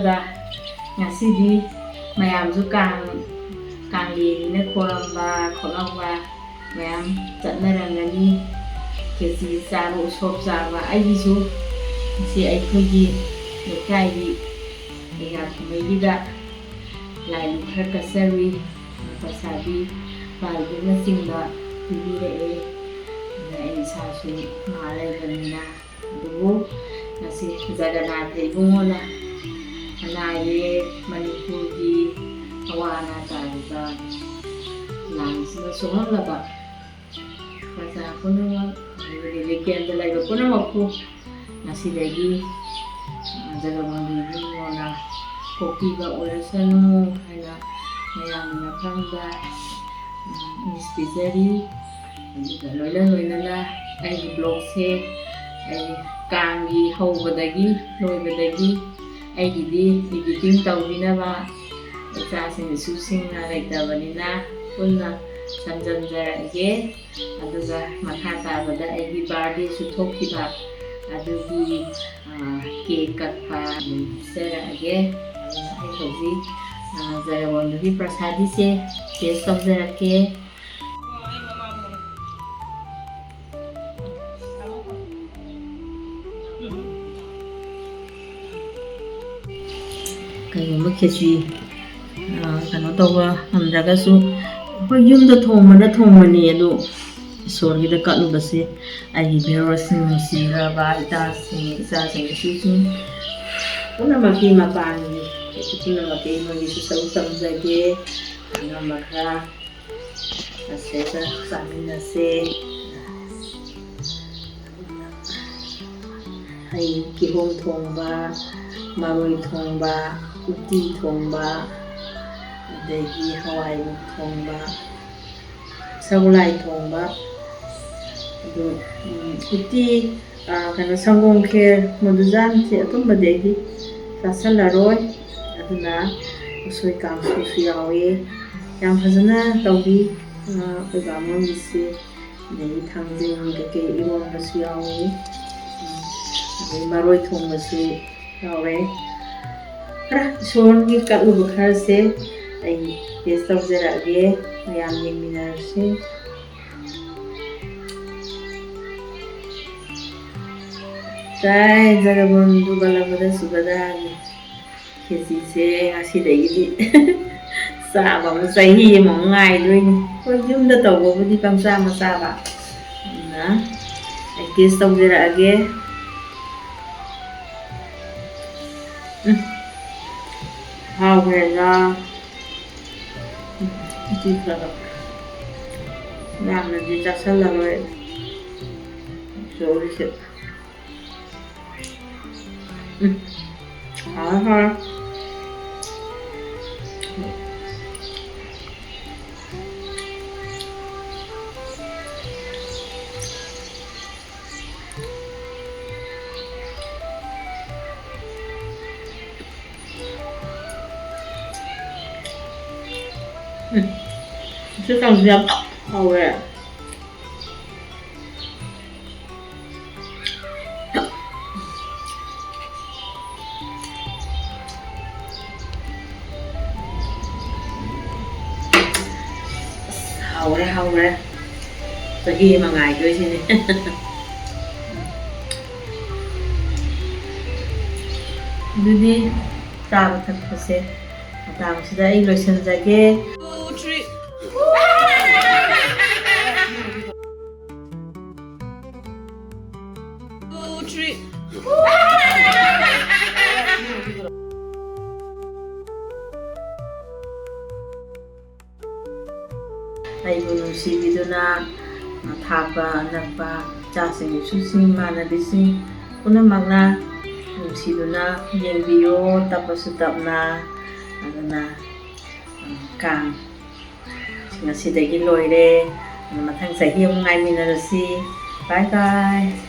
ꯆꯠꯂꯒ ꯉꯁꯤꯗꯤ ꯃꯌꯥꯝꯁꯨ ꯀꯥꯡꯂꯦꯟꯅꯤꯅ ꯈꯣꯏꯔꯝꯕ ꯈꯣꯠꯂꯝꯕ ꯃꯌꯥꯝ ꯆꯠꯅꯔꯝꯒꯅꯤ ꯈꯦꯆꯤ ꯆꯥꯕ ꯎꯁꯣꯞ ꯆꯥꯕ ꯑꯩꯒꯤꯁꯨ ꯉꯁꯤ ꯑꯩꯈꯣꯏꯒꯤ ꯂꯩꯀꯥꯏꯒꯤ ꯀꯩꯀꯥ ꯀꯨꯝꯍꯩꯒꯤꯗ ꯂꯥꯏ ꯈꯔ ꯀꯠꯆꯔꯨꯏ ꯄ꯭ꯔꯁꯥꯗꯤ ꯄꯥꯏꯕꯅꯆꯤꯡꯕ ꯄꯤꯕꯤꯔꯛꯑꯦ ꯑꯗ ꯑꯩ ꯏꯁꯥꯁꯨ ꯅꯥ ꯂꯩꯕꯅꯤꯅ ꯑꯗꯨꯕꯨ ꯉꯁꯤ ꯖꯒꯅꯥꯊ ꯏꯕꯨꯡꯉꯣꯅ ꯑꯅꯥ ꯑꯌꯦꯛ ꯃꯅꯤꯄꯨꯔꯒꯤ ꯑꯋꯥ ꯑꯅꯥ ꯇꯥꯔꯤꯕ ꯂꯥꯟꯁꯤꯅ ꯁꯣꯛꯍꯜꯂꯕ ꯄ꯭ꯔꯖꯥ ꯄꯨꯝꯅꯃꯛ ꯑꯗꯨꯗꯒꯤ ꯂꯩꯀꯦꯜꯗ ꯂꯩꯕ ꯄꯨꯝꯅꯃꯛꯄꯨ ꯉꯁꯤꯗꯒꯤ ꯖꯒꯕꯣꯟꯙꯨ ꯏꯕꯨꯡꯉꯣꯅ ꯀꯣꯛꯄꯤꯕ ꯑꯣꯏꯔꯁꯅꯨ ꯍꯥꯏꯅ ꯃꯌꯥꯝꯒꯤ ꯃꯐꯝꯗ ꯋꯤꯁ ꯄꯤꯖꯔꯤ ꯑꯗꯨꯒ ꯂꯣꯏꯅꯅ ꯑꯩꯒꯤ ꯕ꯭ꯂꯣꯛꯁꯦ ꯑꯩ ꯀꯥꯡꯒꯤ ꯍꯧꯕꯗꯒꯤ ꯂꯣꯏꯕꯗꯒꯤ ꯑꯩꯒꯤꯗꯤ ꯏꯗꯤꯇꯤꯡ ꯇꯧꯕꯤꯅꯕ ꯏꯆꯥꯁꯤꯡ ꯏꯁꯨꯁꯤꯡꯅ ꯂꯩꯇꯕꯅꯤꯅ ꯄꯨꯟꯅ ꯁꯝꯖꯤꯟꯖꯔꯛꯑꯒꯦ ꯑꯗꯨꯒ ꯃꯈꯥ ꯇꯥꯕꯗ ꯑꯩꯒꯤ ꯕꯥꯔꯗꯦꯁꯨ ꯊꯣꯛꯈꯤꯕ ꯑꯗꯨꯒꯤ ꯀꯦꯛ ꯀꯛꯄ ꯄꯤꯖꯔꯛꯑꯒꯦ ꯑꯗꯨꯅ ꯑꯩ ꯍꯧꯖꯤꯛ ꯖꯒꯕꯣꯟꯙꯨꯒꯤ ꯄ꯭ꯔꯁꯥꯗꯤꯁꯦ ꯇꯦꯁ ꯇꯧꯖꯔꯛꯀꯦ ꯀꯩꯒꯨꯝꯕ ꯈꯦꯆꯤ ꯀꯩꯅꯣ ꯇꯧꯕ ꯉꯝꯗ꯭ꯔꯒꯁꯨ ꯑꯩꯈꯣꯏ ꯌꯨꯝꯗ ꯊꯣꯡꯕꯅꯤ ꯑꯗꯨ ꯏꯁꯣꯔꯒꯤꯗ ꯀꯠꯂꯨꯕꯁꯦ ꯑꯩꯒꯤ ꯚꯤꯎꯋꯔꯁꯤꯡ ꯅꯨꯡꯁꯤꯔꯕ ꯏꯆꯥꯁꯤꯡ ꯏꯁꯨꯁꯤꯡ ꯄꯨꯝꯅꯃꯛꯀꯤ ꯃꯄꯥꯟꯒꯤ ꯄꯨꯝꯅꯃꯛꯀꯤ ꯃꯣꯏꯒꯤꯁꯨ ꯁꯔꯨꯛ ꯇꯝꯖꯒꯦ ꯑꯉꯝꯕ ꯈꯔ ꯑꯁꯤꯗ ꯆꯥꯃꯤꯟꯅꯁꯦ ꯍꯩ ꯀꯤꯍꯣꯝ ꯊꯣꯡꯕ ꯃꯔꯣꯏ ꯊꯣꯡꯕ ꯎꯇꯤ ꯊꯣꯡꯕ ꯑꯗꯒꯤ ꯍꯋꯥꯏꯃꯨꯛ ꯊꯣꯡꯕ ꯁꯒꯣꯜꯍꯋꯥꯏ ꯊꯣꯡꯕ ꯑꯗꯨ ꯎꯇꯤ ꯀꯩꯅꯣ ꯁꯪꯒꯣꯝ ꯈꯦꯔ ꯃꯗꯨꯖꯥꯟꯁꯦ ꯑꯗꯨꯝꯕꯗꯤ ꯑꯩꯗꯤ ꯆꯥꯁꯤꯜꯂꯔꯣꯏ ꯑꯗꯨꯅ ꯎꯁꯣꯏ ꯀꯥꯡꯁꯨꯁꯨ ꯌꯥꯎꯋꯦ ꯌꯥꯝ ꯐꯖꯅ ꯇꯧꯕꯤ ꯑꯩꯈꯣꯏ ꯕꯥꯃꯣꯟꯒꯤꯁꯤ ꯑꯗꯒꯤ ꯊꯥꯡꯖꯤꯡ ꯀꯩꯀꯩ ꯏꯔꯣꯟꯕꯁꯨ ꯌꯥꯎꯋꯤ ꯑꯗꯩ ꯃꯔꯣꯏ ꯊꯣꯡꯕꯁꯨ ꯌꯥꯎꯔꯦ ꯈꯔ ꯏꯁꯣꯔꯒꯤ ꯀꯠꯂꯨꯕ ꯈꯔꯁꯦ ꯑꯩ ꯇꯦꯁ ꯇꯧꯖꯔꯛꯑꯒꯦ ꯃꯌꯥꯝ ꯌꯦꯡꯃꯤꯟꯅꯔꯁꯤ ꯖꯥꯏ ꯖꯒꯕꯣꯟꯙꯨ ꯕꯜꯂꯚꯗ꯭ꯔ ꯁꯨꯚꯗ꯭ꯔꯥꯒꯤ ꯈꯦꯆꯤꯁꯦ ꯉꯁꯤꯗꯒꯤꯗꯤ ꯆꯥꯕ ꯑꯃ ꯆꯍꯤ ꯑꯃꯃꯨꯛ ꯉꯥꯏꯗꯣꯏꯅꯤ ꯍꯣꯏ ꯌꯨꯝꯗ ꯇꯧꯕꯕꯨꯗꯤ ꯄꯪꯆꯥ ꯃꯆꯥꯕ ꯑꯗꯨꯅ ꯑꯩ ꯇꯦꯁ ꯇꯧꯖꯔꯛꯑꯒꯦ ꯍꯥꯎꯈ꯭ꯔꯦꯗ ꯎꯇꯤ ꯈꯔ ꯌꯥꯝꯅꯗꯤ ꯆꯥꯁꯤꯜꯂꯔꯣꯏ ꯏꯁꯣꯔꯒꯤꯁꯦ ꯍꯥꯎꯔꯦ ꯁꯤ ꯀꯥꯡꯁꯨ ꯌꯥꯝ ꯍꯥꯎꯋꯦ ꯍꯥꯎꯔꯦ ꯆꯍꯤ ꯑꯃ ꯉꯥꯏꯗꯣꯏꯁꯤꯅꯦ ꯑꯗꯨꯗꯤ ꯆꯥꯕ ꯊꯛꯄꯁꯦ ꯃꯇꯥꯡꯁꯤꯗ ꯑꯩ ꯂꯣꯏꯁꯤꯟꯖꯒꯦ ꯑꯩꯕꯨ ꯅꯨꯡꯁꯤꯕꯤꯗꯨꯅ ꯊꯥꯞꯄ ꯑꯅꯛꯄ ꯏꯆꯥꯁꯤꯡ ꯏꯁꯨꯁꯤꯡ ꯏꯃꯥꯟꯅꯕꯤꯁꯤꯡ ꯄꯨꯝꯅꯃꯛꯅ ꯅꯨꯡꯁꯤꯗꯨꯅ ꯌꯦꯡꯕꯤꯌꯣ ꯇꯞꯄꯁꯨ ꯇꯞꯅ ꯑꯗꯨꯅ ꯀꯥꯡ ꯉꯁꯤꯗꯒꯤ ꯂꯣꯏꯔꯦ ꯃꯊꯪ ꯆꯍꯤ ꯑꯃꯨꯛ ꯉꯥꯏꯃꯤꯟꯅꯔꯁꯤ ꯕꯥꯏ ꯕꯥꯏ